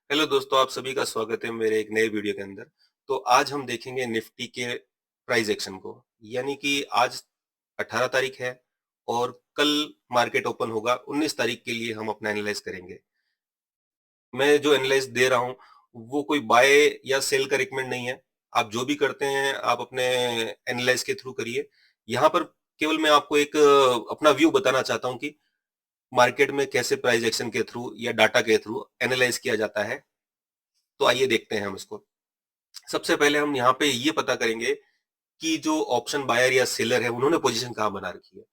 Hello दोस्तों, आप सभी का स्वागत है मेरे एक नए वीडियो के अंदर। तो आज हम देखेंगे निफ्टी के प्राइस एक्शन को। यानी कि आज 18 तारीख है और कल मार्केट ओपन होगा। 19 तारीख के लिए हम अपना एनालाइज करेंगे। मैं जो एनालाइज दे रहा हूँ वो कोई बाय या सेल का रिकमेंड नहीं है। आप जो भी करते हैं आप अपने एनालाइज के थ्रू करिए। यहाँ पर केवल मैं आपको एक अपना व्यू बताना चाहता हूँ कि मार्केट में कैसे प्राइस एक्शन के थ्रू या डाटा के थ्रू एनालाइज किया जाता है। तो आइए देखते हैं हम इसको। सबसे पहले हम यहाँ पे ये पता करेंगे कि जो ऑप्शन बायर या सेलर है उन्होंने पोजीशन कहाँ बना रखी है।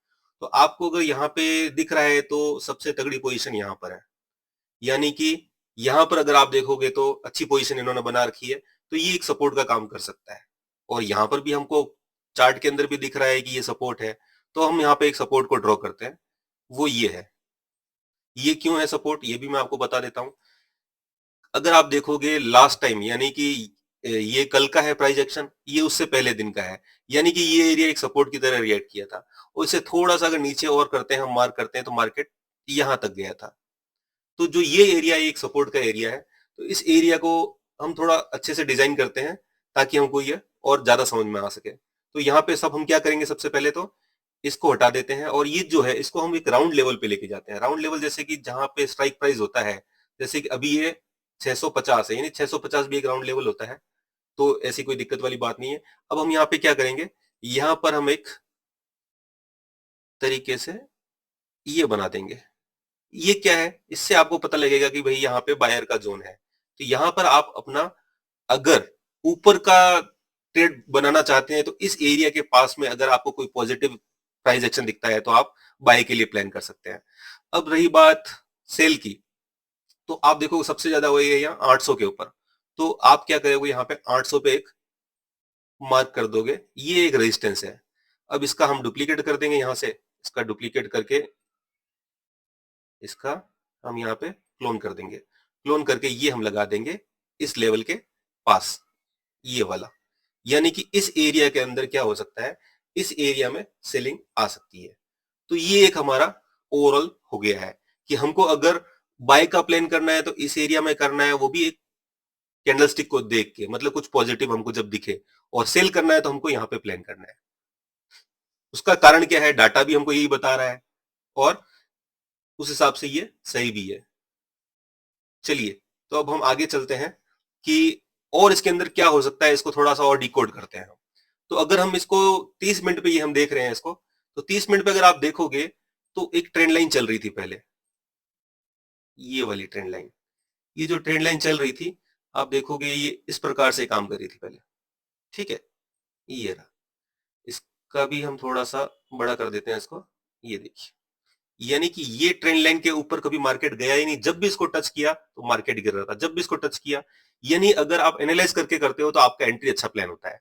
तो आपको अगर यहाँ पे दिख रहा है तो सबसे तगड़ी पोजीशन यहाँ पर है। यानी कि यहाँ पर अगर आप देखोगे तो अच्छी पोजीशन इन्होंने बना रखी है। तो ये एक सपोर्ट का काम कर सकता है। और यहाँ पर भी हमको चार्ट के अंदर भी दिख रहा है कि ये सपोर्ट है। तो हम यहाँ पे एक सपोर्ट को ड्रॉ करते हैं, वो ये है। ये क्यों है सपोर्ट, ये भी मैं आपको बता देता हूँ। अगर आप देखोगे लास्ट टाइम, यानी कि ये कल का है प्राइस एक्शन, ये उससे पहले दिन का है। यानी कि ये एरिया एक सपोर्ट की तरह रिएक्ट किया था और इसे थोड़ा सा अगर नीचे और करते हैं, हम मार्क करते हैं तो मार्केट यहां तक गया था। तो जो ये एरिया एक सपोर्ट का एरिया है, तो इस एरिया को हम थोड़ा अच्छे से डिजाइन करते हैं ताकि हमको ये और ज्यादा समझ में आ सके। तो यहाँ पे सब हम क्या करेंगे, सबसे पहले तो इसको हटा देते हैं और ये जो है इसको हम एक राउंड लेवल पे लेके जाते हैं। राउंड लेवल जैसे कि जहां पे स्ट्राइक प्राइस होता है, जैसे कि अभी ये 650 है, यानी 650 भी एक राउंड लेवल होता है। तो ऐसी कोई दिक्कत वाली बात नहीं है। अब हम यहाँ पे क्या करेंगे, यहाँ पर हम एक तरीके से ये बना देंगे। ये क्या है, इससे आपको पता लगेगा कि भाई यहाँ पे बायर का जोन है। तो यहाँ पर आप अपना अगर ऊपर का ट्रेड बनाना चाहते हैं तो इस एरिया के पास में अगर आपको कोई पॉजिटिव प्राइस एक्शन दिखता है तो आप बाय के लिए प्लान कर सकते हैं। अब रही बात सेल की, तो आप देखो सबसे ज्यादा वही है यहाँ 800 के ऊपर। तो आप क्या करोगे, यहाँ पे 800 पे एक मार्क कर दोगे, ये एक रेजिस्टेंस है। अब इसका हम डुप्लीकेट कर देंगे, यहां से इसका डुप्लीकेट करके इसका हम यहाँ पे क्लोन कर देंगे। क्लोन करके ये हम लगा देंगे इस लेवल के पास, ये वाला। यानी कि इस एरिया के अंदर क्या हो सकता है, इस एरिया में सेलिंग आ सकती है। तो ये एक हमारा ओवरऑल हो गया है कि हमको अगर बाय का प्लान करना है तो इस एरिया में करना है, वो भी एक कैंडलस्टिक को देख के, मतलब कुछ पॉजिटिव हमको जब दिखे। और सेल करना है तो हमको यहाँ पे प्लान करना है। उसका कारण क्या है, डाटा भी हमको यही बता रहा है और उस हिसाब से ये सही भी है। चलिए, तो अब हम आगे चलते हैं कि और इसके अंदर क्या हो सकता है, इसको थोड़ा सा और डिकोड करते हैं हम। तो अगर हम इसको 30 मिनट पे ये हम देख रहे हैं इसको, तो 30 मिनट पे अगर आप देखोगे तो एक ट्रेंड लाइन चल रही थी पहले, ये वाली ट्रेंड लाइन। ये जो ट्रेंड लाइन चल रही थी, आप देखोगे ये इस प्रकार से काम कर रही थी पहले। ठीक है, ये रहा। इसका भी हम थोड़ा सा बड़ा कर देते हैं इसको, ये देखिए। यानी कि ये ट्रेंड लाइन के ऊपर कभी मार्केट गया ही नहीं। जब भी इसको टच किया तो मार्केट गिर रहा था, जब भी इसको टच किया। यानी अगर आप एनालाइज करके करते हो तो आपका एंट्री अच्छा प्लान होता है।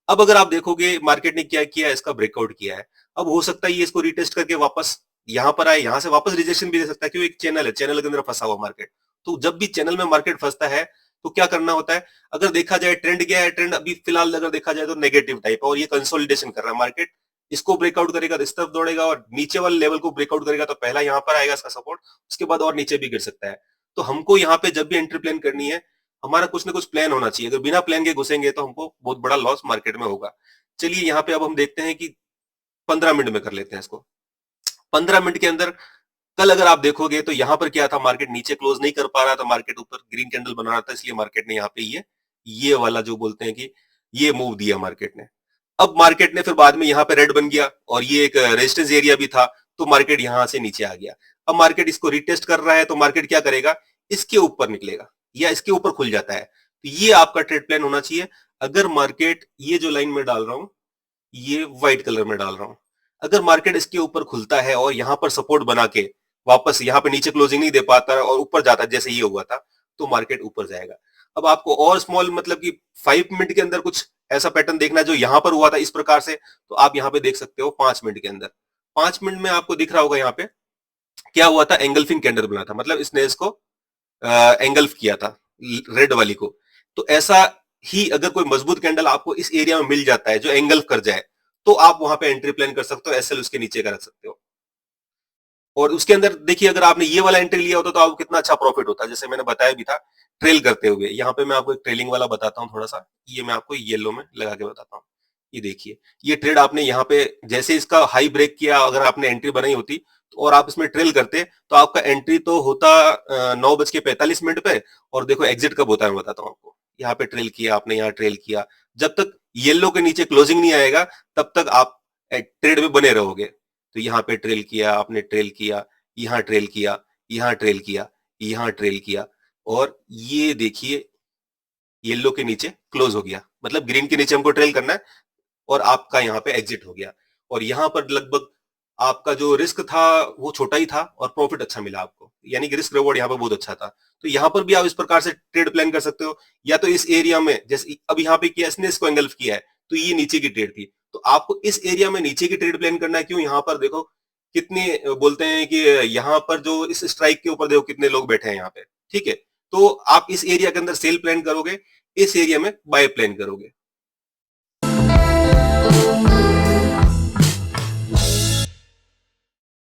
अब अगर आप देखोगे मार्केट ने क्या किया, इसका ब्रेकआउट किया है। अब हो सकता है ये इसको रिटेस्ट करके वापस यहां पर आए, यहां से वापस रिजेक्शन भी दे सकता है, क्योंकि एक चैनल है, चैनल के अंदर फंसा हुआ मार्केट। तो जब भी चैनल में मार्केट फंसता है तो क्या करना होता है, अगर देखा जाए ट्रेंड क्या है, ट्रेंड अभी फिलहाल अगर देखा जाए तो नेगेटिव टाइप है और ये कंसोलिडेशन कर रहा है मार्केट। इसको ब्रेकआउट करेगा तो इस तरफ दौड़ेगा और नीचे वाले लेवल को ब्रेकआउट करेगा तो पहला यहां पर आएगा इसका सपोर्ट, उसके बाद और नीचे भी गिर सकता है। तो हमको यहाँ पे जब भी एंट्री प्लान करनी है, हमारा कुछ ना कुछ प्लान होना चाहिए। अगर बिना प्लान के घुसेंगे तो हमको बहुत बड़ा लॉस मार्केट में होगा। चलिए यहाँ पे अब हम देखते हैं कि 15 मिनट में कर लेते हैं इसको। 15 मिनट के अंदर कल अगर आप देखोगे तो यहां पर क्या था, मार्केट नीचे क्लोज नहीं कर पा रहा था, मार्केट ऊपर ग्रीन कैंडल बना रहा था, इसलिए मार्केट ने यहाँ पे ये वाला जो बोलते हैं कि ये मूव दिया मार्केट ने। अब मार्केट ने फिर बाद में यहाँ पे रेड बन गया और ये एक रेजिस्टेंस एरिया भी था, तो मार्केट यहां से नीचे आ गया। अब मार्केट इसको रिटेस्ट कर रहा है तो मार्केट क्या करेगा, इसके ऊपर निकलेगा या इसके ऊपर खुल जाता है। तो ये आपका ट्रेड प्लान होना चाहिए। अगर मार्केट, ये जो लाइन में डाल रहा हूं ये व्हाइट कलर में डाल रहा हूं, अगर मार्केट इसके ऊपर खुलता है और यहां पर सपोर्ट बना के वापस यहां पे नीचे क्लोजिंग नहीं दे पाता और ऊपर जाता जैसे ये हुआ था, तो मार्केट ऊपर जाएगा। अब आपको और स्मॉल, मतलब कि 5 मिनट के अंदर कुछ ऐसा पैटर्न देखना है जो यहां पर हुआ था इस प्रकार से, तो आप यहां पे देख सकते हो 5 मिनट के अंदर। 5 मिनट में आपको दिख रहा होगा यहाँ पे क्या हुआ था, एंगल्फिंग कैंडल बना था, मतलब इसने इसको एंगल्फ किया था रेड वाली को। तो ऐसा ही अगर कोई मजबूत कैंडल आपको इस एरिया में मिल जाता है जो एंगल्फ कर जाए, तो आप वहां पे एंट्री प्लान कर सकते हो, एसएल उसके नीचे का रख सकते हो। और उसके अंदर देखिए अगर आपने ये वाला एंट्री लिया होता तो आपको कितना अच्छा प्रॉफिट होता, जैसे मैंने बताया भी था ट्रेल करते हुए। यहाँ पे मैं आपको एक ट्रेलिंग वाला बताता हूँ थोड़ा सा, ये मैं आपको येलो में लगा के बताता हूँ। ये देखिए, ये ट्रेड आपने यहाँ पे जैसे इसका हाई ब्रेक किया, अगर आपने एंट्री बनाई होती तो और आप इसमें ट्रेल करते तो आपका एंट्री तो होता 9:45 पे, और देखो एग्जिट कब होता है मैं बताता हूँ आपको। यहाँ पे ट्रेल किया आपने, यहाँ ट्रेल किया, जब तक येलो के नीचे क्लोजिंग नहीं आएगा तब तक आप ट्रेड में बने रहोगे। तो यहाँ पे ट्रेल किया आपने, ट्रेल किया, यहाँ ट्रेल किया, यहाँ ट्रेल किया, यहाँ ट्रेल किया, और ये देखिए येलो के नीचे क्लोज हो गया, मतलब ग्रीन के नीचे हमको ट्रेल करना है, और आपका यहाँ पे एग्जिट हो गया। और यहाँ पर लगभग आपका जो रिस्क था वो छोटा ही था और प्रॉफिट अच्छा मिला आपको, यानी कि रिस्क रिवॉर्ड यहाँ पे बहुत अच्छा था। तो यहाँ पर भी आप इस प्रकार से ट्रेड प्लान कर सकते हो, या तो इस एरिया में जैसे अब यहाँ पे किया इसने, इसको एंगल्फ किया है तो ये नीचे की ट्रेड थी, तो आपको इस एरिया में नीचे की ट्रेड प्लान करना है। क्यों? यहाँ पर देखो कितने बोलते हैं कि यहाँ पर जो इस स्ट्राइक के ऊपर देखो कितने लोग बैठे हैं यहाँ पे, ठीक है। तो आप इस एरिया के अंदर सेल प्लान करोगे, इस एरिया में बाय प्लान करोगे।